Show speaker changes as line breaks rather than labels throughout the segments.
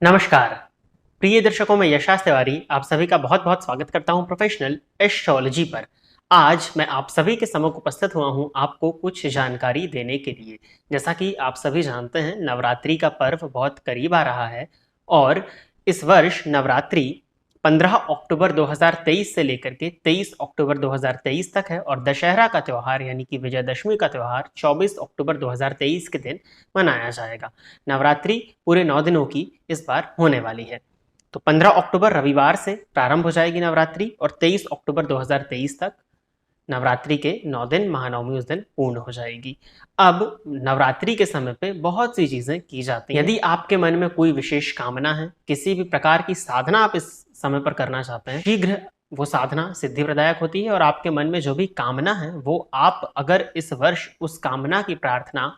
नमस्कार प्रिय दर्शकों, मैं यशास तिवारी आप सभी का बहुत बहुत स्वागत करता हूं प्रोफेशनल एस्ट्रोलॉजी पर। आज मैं आप सभी के सम्मुख उपस्थित हुआ हूं आपको कुछ जानकारी देने के लिए। जैसा कि आप सभी जानते हैं, नवरात्रि का पर्व बहुत करीब आ रहा है और इस वर्ष नवरात्रि 15 अक्टूबर 2023 से लेकर के 23 अक्टूबर 2023 तक है और दशहरा का त्यौहार यानी कि विजयदशमी का त्यौहार 24 अक्टूबर 2023 के दिन मनाया जाएगा। नवरात्रि पूरे 9 दिनों की इस बार होने वाली है। तो 15 अक्टूबर रविवार से प्रारंभ हो जाएगी नवरात्रि और 23 अक्टूबर 2023 तक नवरात्रि के 9 दिन, महानवमी उस दिन पूर्ण हो जाएगी। अब नवरात्रि के समय पे बहुत सी चीजें की जाती हैं। यदि आपके मन में कोई विशेष कामना है, किसी भी प्रकार की साधना आप इस समय पर करना चाहते हैं, शीघ्र वो साधना सिद्धि प्रदायक होती है और आपके मन में जो भी कामना है वो आप अगर इस वर्ष उस कामना की प्रार्थना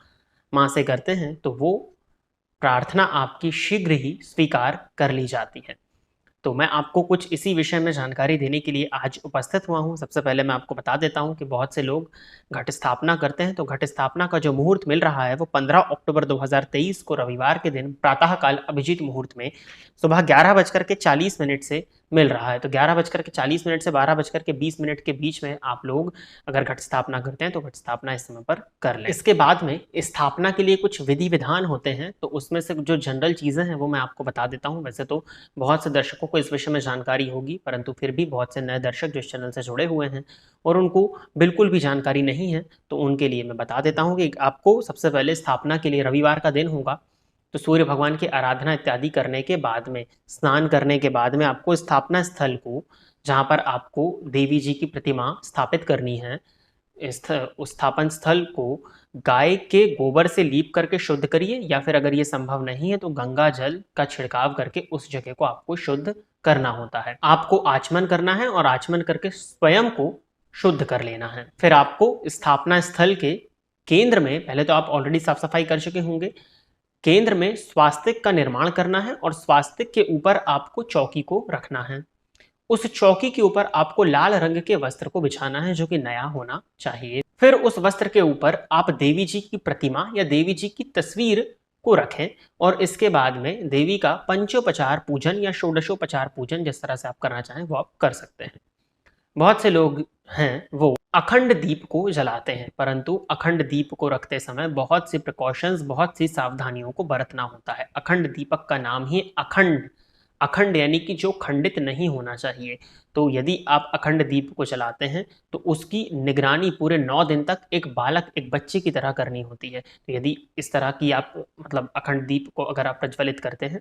मां से करते हैं तो वो प्रार्थना आपकी शीघ्र ही स्वीकार कर ली जाती है। तो मैं आपको कुछ इसी विषय में जानकारी देने के लिए आज उपस्थित हुआ हूं। सबसे पहले मैं आपको बता देता हूं कि बहुत से लोग घट स्थापना करते हैं, तो घट स्थापना का जो मुहूर्त मिल रहा है वो 15 अक्टूबर 2023 को रविवार के दिन प्रातःकाल अभिजीत मुहूर्त में सुबह 11:40 से मिल रहा है। तो 11:40 से 12:20 के बीच में आप लोग अगर घट स्थापना करते हैं तो घट स्थापना इस समय पर कर लें। इसके बाद में स्थापना के लिए कुछ विधि विधान होते हैं, तो उसमें से जो जनरल चीजें हैं वो मैं आपको बता देता हूँ। वैसे तो बहुत से दर्शकों को इस विषय में जानकारी होगी, परंतु फिर भी बहुत से नए दर्शक जो इस चैनल से जुड़े हुए हैं और उनको बिल्कुल भी जानकारी नहीं है, तो उनके लिए मैं बता देता हूँ कि आपको सबसे पहले स्थापना के लिए रविवार का दिन होगा, तो सूर्य भगवान की आराधना इत्यादि करने के बाद में, स्नान करने के बाद में आपको स्थापना स्थल को, जहाँ पर आपको देवी जी की प्रतिमा स्थापित करनी है, उस स्थापन स्थल को गाय के गोबर से लीप करके शुद्ध करिए, या फिर अगर ये संभव नहीं है तो गंगा जल का छिड़काव करके उस जगह को आपको शुद्ध करना होता है। आपको आचमन करना है और आचमन करके स्वयं को शुद्ध कर लेना है। फिर आपको स्थापना स्थल के केंद्र में, पहले तो आप ऑलरेडी साफ सफाई कर चुके होंगे, केंद्र में स्वास्तिक का निर्माण करना है और स्वास्तिक के ऊपर आपको चौकी को रखना है। उस चौकी के ऊपर आपको लाल रंग के वस्त्र को बिछाना है जो कि नया होना चाहिए। फिर उस वस्त्र के ऊपर आप देवी जी की प्रतिमा या देवी जी की तस्वीर को रखें और इसके बाद में देवी का पंचोपचार पूजन या षोडशोपचार पूजन, जिस तरह से आप करना चाहें वो आप कर सकते हैं। बहुत से लोग हैं वो अखंड दीप को जलाते हैं, परंतु अखंड दीप को रखते समय बहुत सी प्रिकॉशंस, बहुत सी सावधानियों को बरतना होता है। अखंड दीपक का नाम ही अखंड, अखंड यानी कि जो खंडित नहीं होना चाहिए। तो यदि आप अखंड दीप को जलाते हैं तो उसकी निगरानी पूरे 9 दिन तक एक बालक, एक बच्चे की तरह करनी होती है। तो यदि इस तरह की आप मतलब अखंड दीप को अगर आप प्रज्वलित करते हैं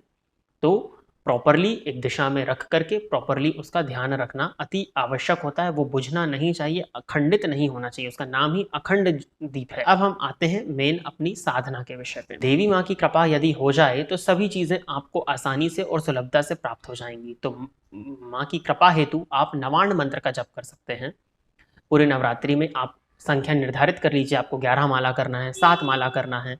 तो प्रॉपरली एक दिशा में रख करके प्रॉपरली उसका ध्यान रखना अति आवश्यक होता है। वो बुझना नहीं चाहिए, अखंडित नहीं होना चाहिए, उसका नाम ही अखंड दीप है। अब हम आते हैं मेन अपनी साधना के विषय पे। देवी माँ की कृपा यदि हो जाए तो सभी चीजें आपको आसानी से और सुलभता से प्राप्त हो जाएंगी। तो माँ की कृपा हेतु आप नवान्न मंत्र का जप कर सकते हैं। पूरे नवरात्रि में आप संख्या निर्धारित कर लीजिए, आपको 11 माला करना है, 7 माला करना है।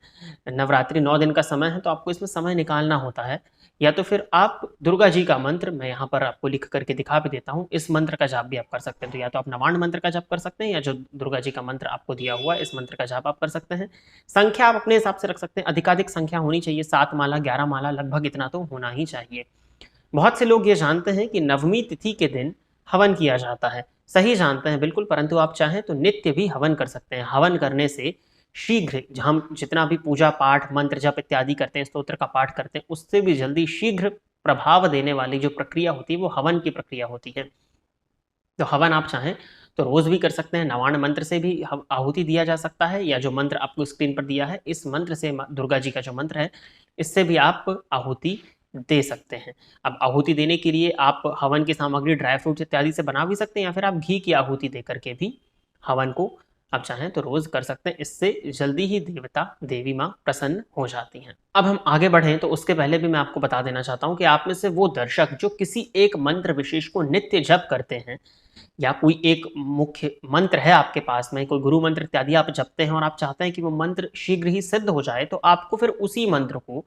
नवरात्रि 9 दिन का समय है तो आपको इसमें समय निकालना होता है। या तो फिर आप दुर्गा जी का मंत्र, मैं यहाँ पर आपको लिख करके दिखा भी देता हूँ, इस मंत्र का जाप भी आप कर सकते हैं। तो या तो आप नवान्न मंत्र का जाप कर सकते हैं या जो दुर्गा जी का मंत्र आपको दिया हुआ है इस मंत्र का जाप आप कर सकते हैं। संख्या आप अपने हिसाब से रख सकते हैं, अधिकाधिक संख्या होनी चाहिए, 7 माला 11 माला लगभग इतना तो होना ही चाहिए। बहुत से लोग ये जानते हैं कि नवमी तिथि के दिन हवन किया जाता है, सही जानते हैं बिल्कुल, परंतु आप चाहें तो नित्य भी हवन कर सकते हैं। हवन करने से शीघ्र हम जितना भी पूजा पाठ, मंत्र जप इत्यादि करते हैं, स्तोत्र का पाठ करते हैं, उससे भी जल्दी शीघ्र प्रभाव देने वाली जो प्रक्रिया होती है वो हवन की प्रक्रिया होती है। तो हवन आप चाहें तो रोज भी कर सकते हैं। नवान्न मंत्र से भी आहुति दिया जा सकता है, या जो मंत्र आपको स्क्रीन पर दिया है इस मंत्र से, दुर्गा जी का जो मंत्र है इससे भी आप आहुति दे सकते हैं। अब आहुति देने के लिए आप हवन की सामग्री ड्राई फ्रूट्स इत्यादि से बना भी सकते हैं, या फिर आप घी की आहुति दे करके भी हवन को आप चाहें तो रोज कर सकते हैं। इससे जल्दी ही देवता, देवी माँ प्रसन्न हो जाती हैं। अब हम आगे बढ़ें तो उसके पहले भी मैं आपको बता देना चाहता हूं कि आप में से वो दर्शक जो किसी एक मंत्र विशेष को नित्य जप करते हैं, या कोई एक मुख्य मंत्र है आपके पास में, कोई गुरु मंत्र इत्यादि आप जपते हैं और आप चाहते हैं कि वो मंत्र शीघ्र ही सिद्ध हो जाए, तो आपको फिर उसी मंत्र को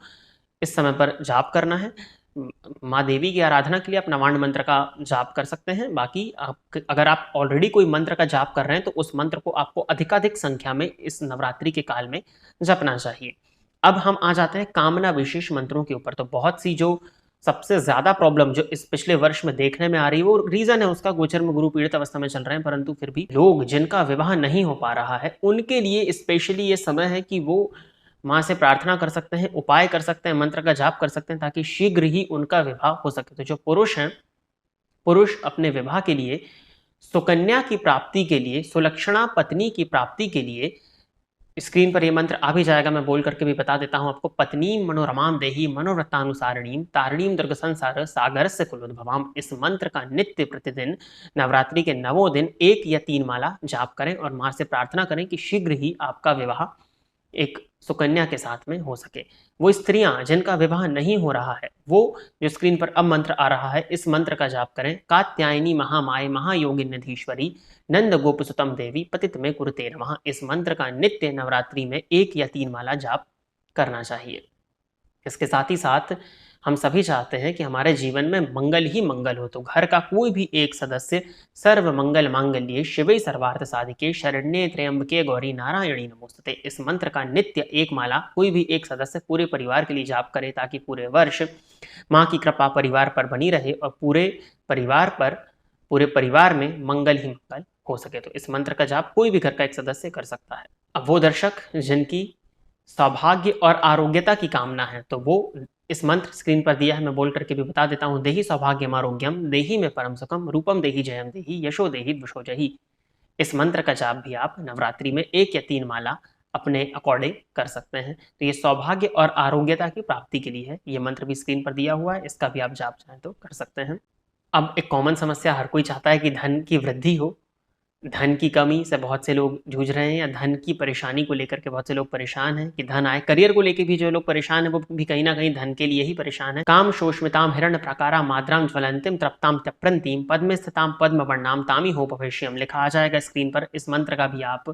इस समय पर जाप करना है। माँ देवी की आराधना के लिए आप नवान्न मंत्र का जाप कर सकते हैं। बाकी अगर आप ऑलरेडी कोई मंत्र का जाप कर रहे हैं तो उस मंत्र को आपको अधिकाधिक संख्या में इस नवरात्रि के काल में जपना चाहिए। अब हम आ जाते हैं कामना विशेष मंत्रों के ऊपर। तो बहुत सी जो सबसे ज्यादा प्रॉब्लम जो इस पिछले वर्ष में देखने में आ रही है, वो रीजन है उसका, गोचर में गुरु पीड़ित अवस्था में चल रहे हैं, परंतु फिर भी लोग जिनका विवाह नहीं हो पा रहा है उनके लिए स्पेशली ये समय है कि वो माँ से प्रार्थना कर सकते हैं, उपाय कर सकते हैं, मंत्र का जाप कर सकते हैं, ताकि शीघ्र ही उनका विवाह हो सके। तो जो पुरुष हैं, पुरुष अपने विवाह के लिए, सुकन्या की प्राप्ति के लिए, सुलक्षणा पत्नी की प्राप्ति के लिए, स्क्रीन पर ये मंत्र आ भी जाएगा, मैं बोल करके भी बता देता हूं आपको। पत्नी मनोरमाम देही मनोव्रतानुसारिणीम तारिणीम दुर्ग संसार सागर से कुलोद्भवाम। इस मंत्र का नित्य प्रतिदिन नवरात्रि के 9 दिन 1 या 3 माला जाप करें और मां से प्रार्थना करें कि शीघ्र ही आपका विवाह एक सुकन्या के साथ में हो सके। वो स्त्रियां जिनका विवाह नहीं हो रहा है, वो जो स्क्रीन पर अब मंत्र आ रहा है, इस मंत्र का जाप करें। कात्यायनी महामाय महायोगिन्यधीश्वरी नंद गोपसुतम देवी पतित में कुरुते नमः। इस मंत्र का नित्य नवरात्रि में 1 या 3 माला जाप करना चाहिए। इसके साथ ही साथ हम सभी चाहते हैं कि हमारे जीवन में मंगल ही मंगल हो, तो घर का कोई भी एक सदस्य सर्व मंगल मांगल्ये शिवे सर्वार्थ साधिके शरण्ये त्र्यंबके गौरी नारायणी नमोस्तुते। इस मंत्र का नित्य 1 माला कोई भी एक सदस्य पूरे परिवार के लिए जाप करे, ताकि पूरे वर्ष माँ की कृपा परिवार पर बनी रहे और पूरे परिवार में मंगल ही मंगल हो सके। तो इस मंत्र का जाप कोई भी घर का एक सदस्य कर सकता है। अब वो दर्शक जिनकी सौभाग्य और आरोग्यता की कामना है, तो वो इस मंत्र स्क्रीन पर दिया है, मैं बोल करके भी बता देता हूं। देहि सौभाग्यम आरोग्यम देहि में परम सुखम रूपम देहि जयम देहि यशो देहि द्विषो जहि। इस मंत्र का जाप भी आप नवरात्रि में 1 या 3 माला अपने अकॉर्डिंग कर सकते हैं। तो ये सौभाग्य और आरोग्यता की प्राप्ति के लिए है। ये मंत्र भी स्क्रीन पर दिया हुआ है, इसका भी आप जाप चाहें तो कर सकते हैं। अब एक कॉमन समस्या, हर कोई चाहता है कि धन की वृद्धि हो। धन की कमी से बहुत से लोग जूझ रहे हैं, या धन की परेशानी को लेकर के बहुत से लोग परेशान हैं कि धन आए। करियर को लेकर भी जो लोग परेशान हैं, वो भी कहीं ना कहीं धन के लिए ही परेशान है। काम शोष्मिताम हिरण्य प्राकारा माद्राम ज्वलंतिम तृप्ताम त्यप्रंतीम पद्म स्थिताम पद्म वर्णाम तामी हो भविष्यम लिखा आ जाएगा स्क्रीन पर। इस मंत्र का भी आप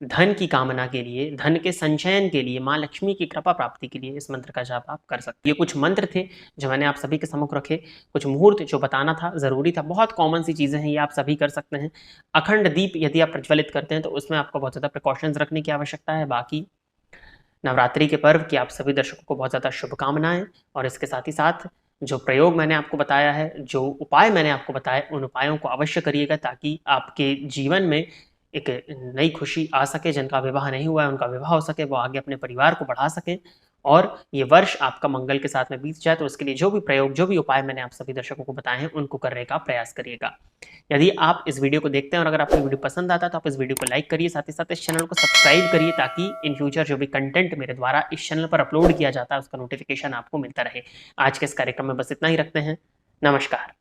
धन की कामना के लिए, धन के संचयन के लिए, माँ लक्ष्मी की कृपा प्राप्ति के लिए इस मंत्र का जाप आप कर सकते हैं। ये कुछ मंत्र थे जो मैंने आप सभी के सम्मुख रखे, कुछ मुहूर्त जो बताना था, जरूरी था। बहुत कॉमन सी चीजें हैं, ये आप सभी कर सकते हैं। अखंड दीप यदि आप प्रज्वलित करते हैं तो उसमें आपको बहुत ज्यादा प्रिकॉशंस रखने की आवश्यकता है। बाकी नवरात्रि के पर्व की आप सभी दर्शकों को बहुत ज्यादा शुभकामनाएं। और इसके साथ ही साथ जो प्रयोग मैंने आपको बताया है, जो उपाय मैंने आपको बताया, उन उपायों को अवश्य करिएगा, ताकि आपके जीवन में एक नई खुशी आ सके। जिनका विवाह नहीं हुआ है उनका विवाह हो सके, वो आगे अपने परिवार को बढ़ा सकें और ये वर्ष आपका मंगल के साथ में बीत जाए। तो उसके लिए जो भी प्रयोग, जो भी उपाय मैंने आप सभी दर्शकों को बताए हैं, उनको करने का प्रयास करिएगा। यदि आप इस वीडियो को देखते हैं और अगर आपको वीडियो पसंद आता है तो आप इस वीडियो को लाइक करिए, साथ ही साथ इस चैनल को सब्सक्राइब करिए, ताकि इन फ्यूचर जो भी कंटेंट मेरे द्वारा इस चैनल पर अपलोड किया जाता है उसका नोटिफिकेशन आपको मिलता रहे। आज के इस कार्यक्रम में बस इतना ही रखते हैं। नमस्कार।